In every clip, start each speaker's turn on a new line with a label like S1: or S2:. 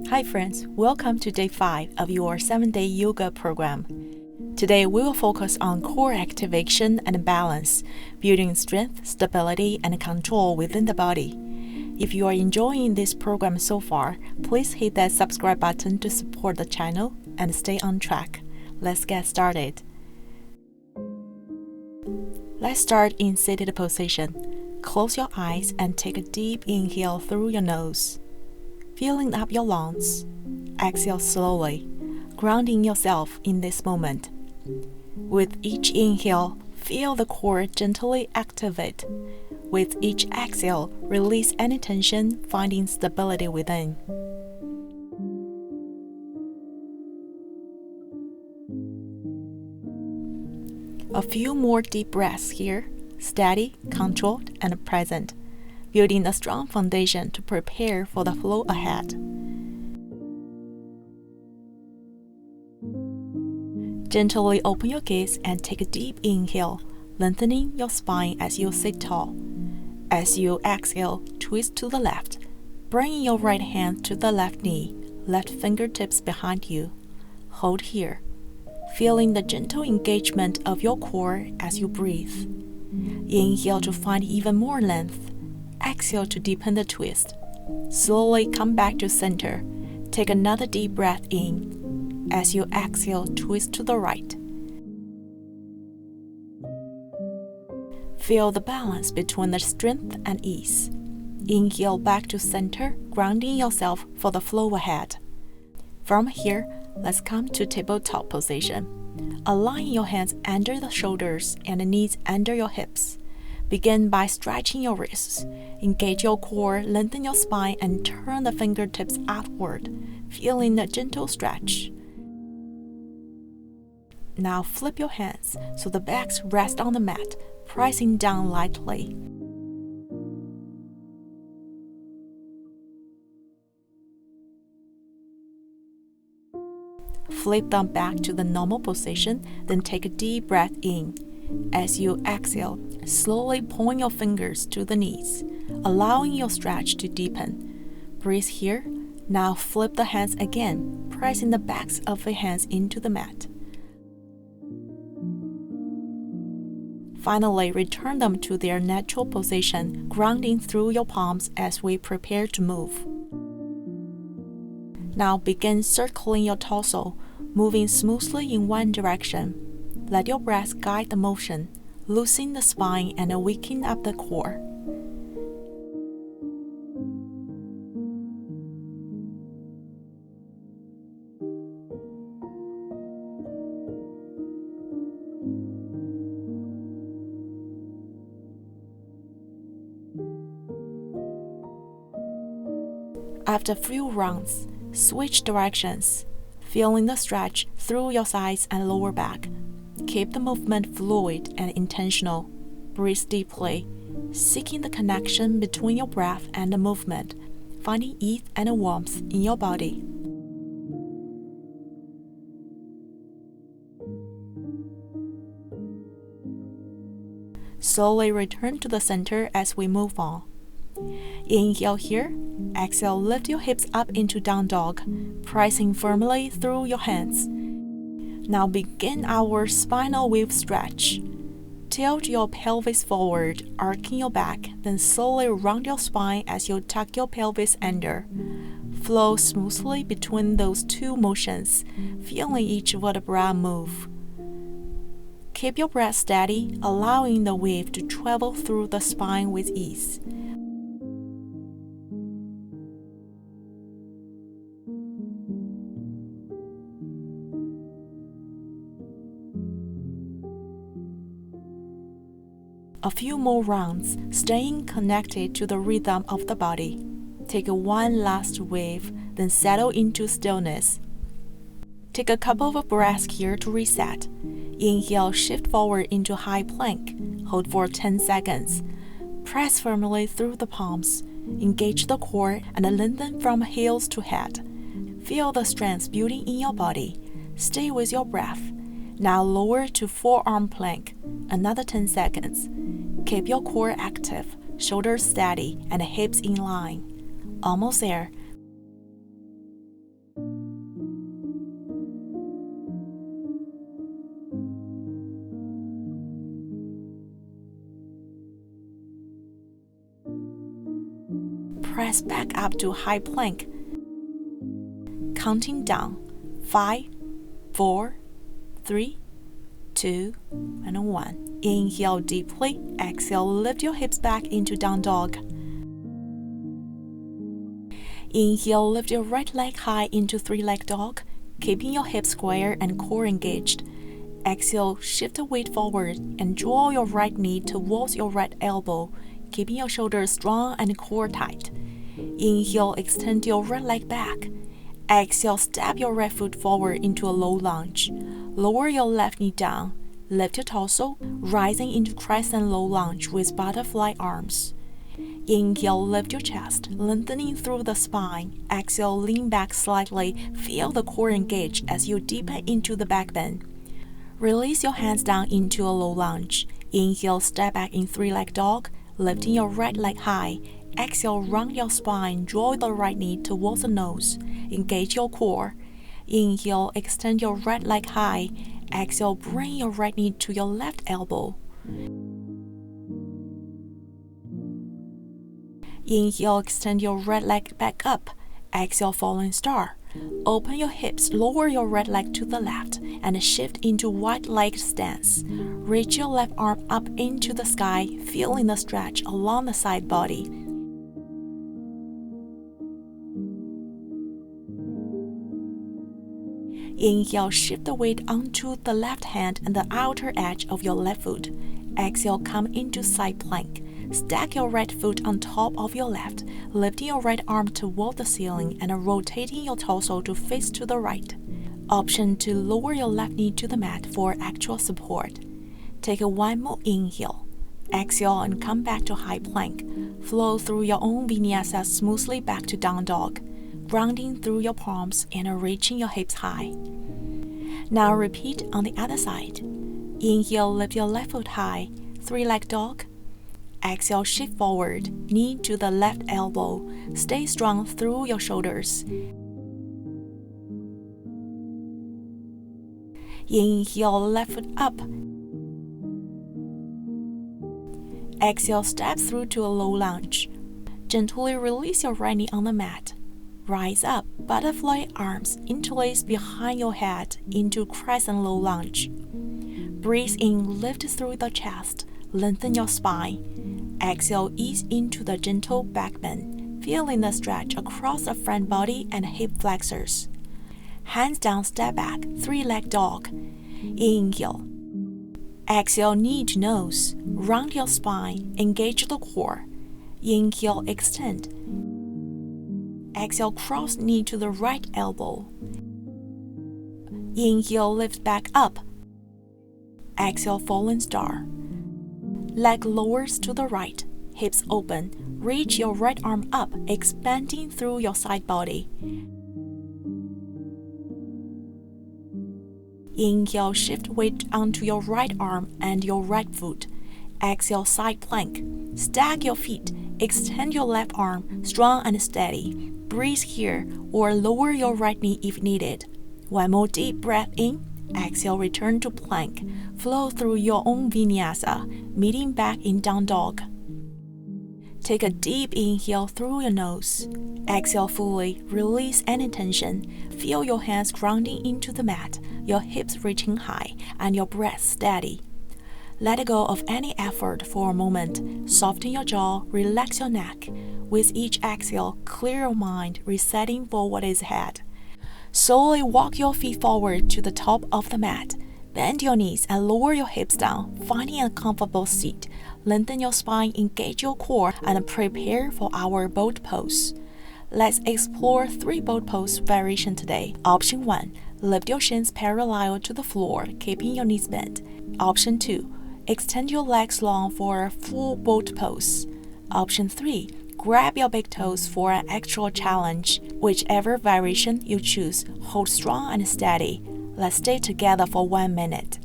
S1: Hi friends, welcome to day 5 of your 7-day yoga program. Today we will focus on core activation and balance, building strength, stability, and control within the body. If you are enjoying this program so far, please hit that subscribe button to support the channel and stay on track. Let's get started. Let's start in seated position. Close your eyes and take a deep inhale through your nose, filling up your lungs. Exhale slowly, grounding yourself in this moment. With each inhale, feel the core gently activate. With each exhale, release any tension, finding stability within. A few more deep breaths here, steady, controlled, and present, building a strong foundation to prepare for the flow ahead. Gently open your gaze and take a deep inhale, lengthening your spine as you sit tall. As you exhale, twist to the left, bringing your right hand to the left knee, left fingertips behind you. Hold here, feeling the gentle engagement of your core as you breathe. Inhale to find even more length. Exhale to deepen the twist. Slowly come back to center. Take another deep breath in. As you exhale, twist to the right. Feel the balance between the strength and ease. Inhale back to center, grounding yourself for the flow ahead. From here, let's come to tabletop position. Align your hands under the shoulders and the knees under your hips. Begin by stretching your wrists. Engage your core, lengthen your spine, and turn the fingertips outward, feeling a gentle stretch. Now flip your hands so the backs rest on the mat, pressing down lightly. Flip them back to the normal position, then take a deep breath in. As you exhale, slowly point your fingers to the knees, allowing your stretch to deepen. Breathe here. Now flip the hands again, pressing the backs of the hands into the mat. Finally, return them to their natural position, grounding through your palms as we prepare to move. Now begin circling your torso, moving smoothly in one direction. Let your breath guide the motion, loosen the spine and waking up the core. After a few rounds, switch directions, feeling the stretch through your sides and lower back. Keep the movement fluid and intentional. Breathe deeply, seeking the connection between your breath and the movement, finding ease and warmth in your body. Slowly return to the center as we move on. Inhale here. Exhale, lift your hips up into down dog, pressing firmly through your hands. Now begin our spinal wave stretch. Tilt your pelvis forward, arcing your back, then slowly round your spine as you tuck your pelvis under. Flow smoothly between those two motions, feeling each vertebra move. Keep your breath steady, allowing the wave to travel through the spine with ease. A few more rounds, staying connected to the rhythm of the body. Take one last wave, then settle into stillness. Take a couple of breaths here to reset. Inhale, shift forward into high plank. Hold for 10 seconds. Press firmly through the palms. Engage the core and lengthen from heels to head. Feel the strength building in your body. Stay with your breath. Now lower to forearm plank. Another 10 seconds. Keep your core active, shoulders steady, and hips in line. Almost there. press back up to high plank. Counting down. 5, 4, 3, 2, and 1. Inhale deeply. Exhale, lift your hips back into down dog. Inhale, lift your right leg high into three-leg dog, keeping your hips square and core engaged. Exhale, shift the weight forward and draw your right knee towards your right elbow, keeping your shoulders strong and core tight. Inhale, extend your right leg back. Exhale, step your right foot forward into a low lunge. Lower your left knee down. Lift your torso, rising into Crescent low lunge with butterfly arms. Inhale, lift your chest, lengthening through the spine. Exhale, lean back slightly. Feel the core engage as you deepen into the back bend. Release your hands down into a low lunge. Inhale, step back in three-leg dog, lifting your right leg high. Exhale, round your spine, draw the right knee towards the nose. Engage your core. Inhale, extend your right leg high. Exhale, bring your right knee to your left elbow. Inhale, extend your right leg back up. Exhale, falling star. Open your hips, lower your right leg to the left, and shift into wide-legged stance. Reach your left arm up into the sky, feeling the stretch along the side body. Inhale, shift the weight onto the left hand and the outer edge of your left foot. Exhale, come into side plank. Stack your right foot on top of your left, lifting your right arm toward the ceiling and rotating your torso to face to the right. Option to lower your left knee to the mat for actual support. Take a one more inhale. Exhale and come back to high plank. Flow through your own vinyasa smoothly back to down dog, grounding through your palms and reaching your hips high. Now repeat on the other side. Inhale, lift your left foot high, three-leg dog. Exhale, shift forward, knee to the left elbow. Stay strong through your shoulders. Inhale, left foot up. Exhale, step through to a low lunge. Gently release your right knee on the mat. Rise up, butterfly arms interlace behind your head into Crescent low lunge. Breathe in, lift through the chest, lengthen your spine. Exhale, ease into the gentle back bend, feeling the stretch across the front body and hip flexors. Hands down, step back, three-leg dog. Inhale. Exhale, knee to nose. Round your spine, engage the core. Inhale, extend. Exhale, cross knee to the right elbow. Inhale, lift back up. Exhale, falling star. Leg lowers to the right, hips open. Reach your right arm up, expanding through your side body. Inhale, shift weight onto your right arm and your right foot. Exhale, side plank. Stack your feet. Extend your left arm, strong and steady. Breathe here or lower your right knee if needed. One more deep breath in. Exhale, return to plank. Flow through your own vinyasa, meeting back in down dog. Take a deep inhale through your nose. Exhale fully, release any tension. Feel your hands grounding into the mat, your hips reaching high, and your breath steady. Let go of any effort for a moment. Soften your jaw, relax your neck. With each exhale, clear your mind, resetting for what is ahead. Slowly walk your feet forward to the top of the mat. Bend your knees and lower your hips down, finding a comfortable seat. Lengthen your spine, engage your core, and prepare for our boat pose. Let's explore 3 boat pose variations today. Option 1. Lift your shins parallel to the floor, keeping your knees bent. Option 2. Extend your legs long for a full boat pose. Option 3. Grab your big toes for an actual challenge. Whichever variation you choose, hold strong and steady. Let's stay together for 1 minute.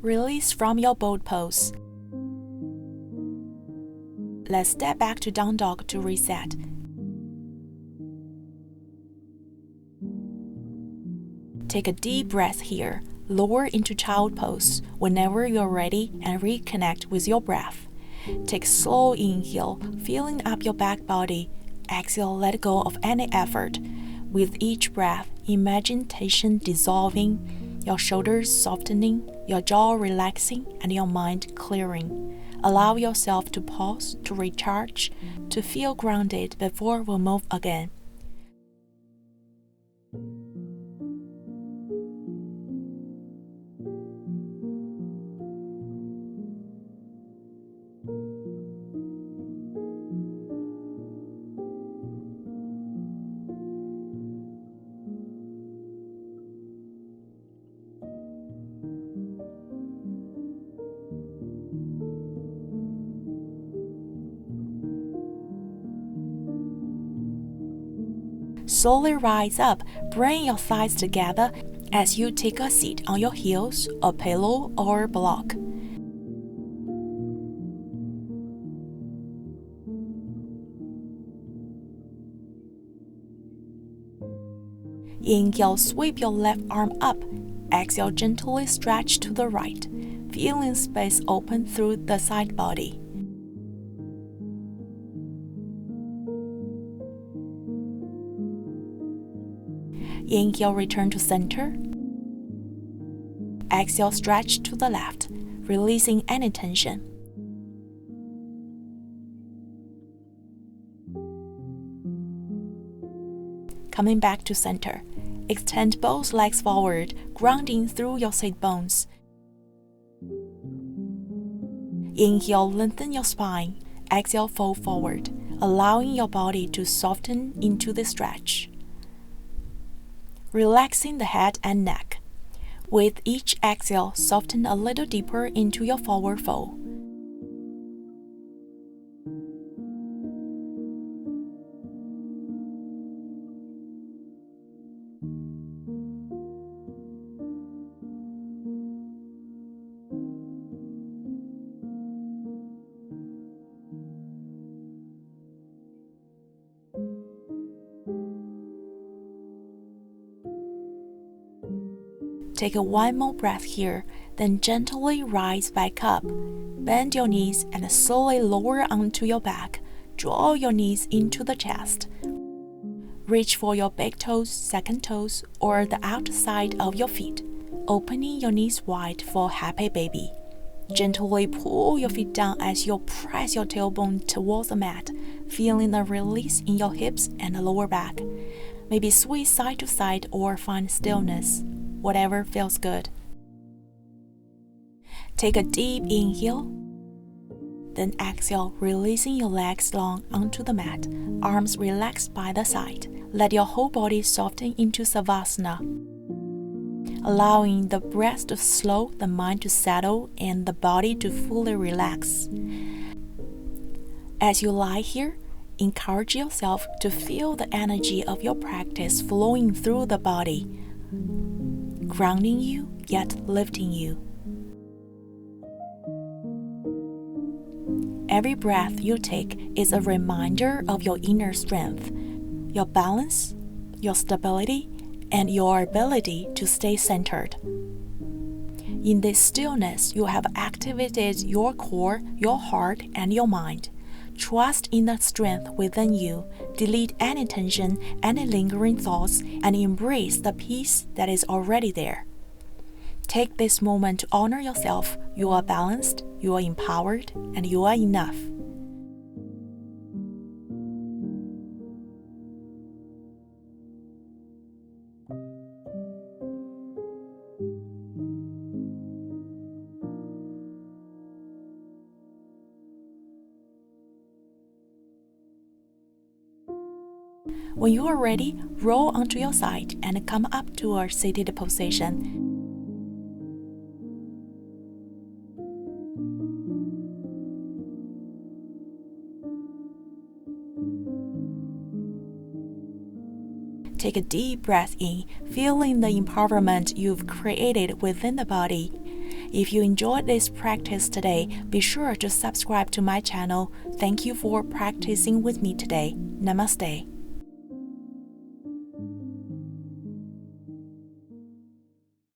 S1: release from your boat pose. Let's step back to down dog to reset. Take a deep breath here. Lower into child pose whenever you're ready and reconnect with your breath. Take a slow inhale, filling up your back body. Exhale, let go of any effort. With each breath, imagine tension dissolving, your shoulders softening, your jaw relaxing, and your mind clearing. Allow yourself to pause, to recharge, to feel grounded before we move again. Slowly rise up, bring your thighs together as you take a seat on your heels, a pillow, or a block. Inhale, sweep your left arm up. Exhale, gently stretch to the right, feeling space open through the side body. Inhale, return to center. Exhale, stretch to the left, releasing any tension. Coming back to center. Extend both legs forward, grounding through your sit bones. Inhale, lengthen your spine. Exhale, fold forward, allowing your body to soften into the stretch. Relaxing the head and neck. With each exhale, soften a little deeper into your forward fold. Take one more breath here, then gently rise back up. Bend your knees and slowly lower onto your back. Draw your knees into the chest. Reach for your big toes, second toes, or the outside of your feet, opening your knees wide for happy baby. Gently pull your feet down as you press your tailbone towards the mat, feeling a release in your hips and lower back. Maybe sway side to side or find stillness. Whatever feels good. Take a deep inhale, then exhale, releasing your legs long onto the mat, arms relaxed by the side. Let your whole body soften into Savasana, allowing the breath to slow, the mind to settle, and the body to fully relax. As you lie here, encourage yourself to feel the energy of your practice flowing through the body, grounding you, yet lifting you. Every breath you take is a reminder of your inner strength, your balance, your stability, and your ability to stay centered. In this stillness, you have activated your core, your heart, and your mind. Trust in the strength within you, delete any tension, any lingering thoughts, and embrace the peace that is already there. Take this moment to honor yourself. You are balanced, you are empowered, and you are enough. When you are ready, roll onto your side and come up to a seated position. Take a deep breath in, feeling the empowerment you've created within the body. If you enjoyed this practice today, be sure to subscribe to my channel. Thank you for practicing with me today. Namaste.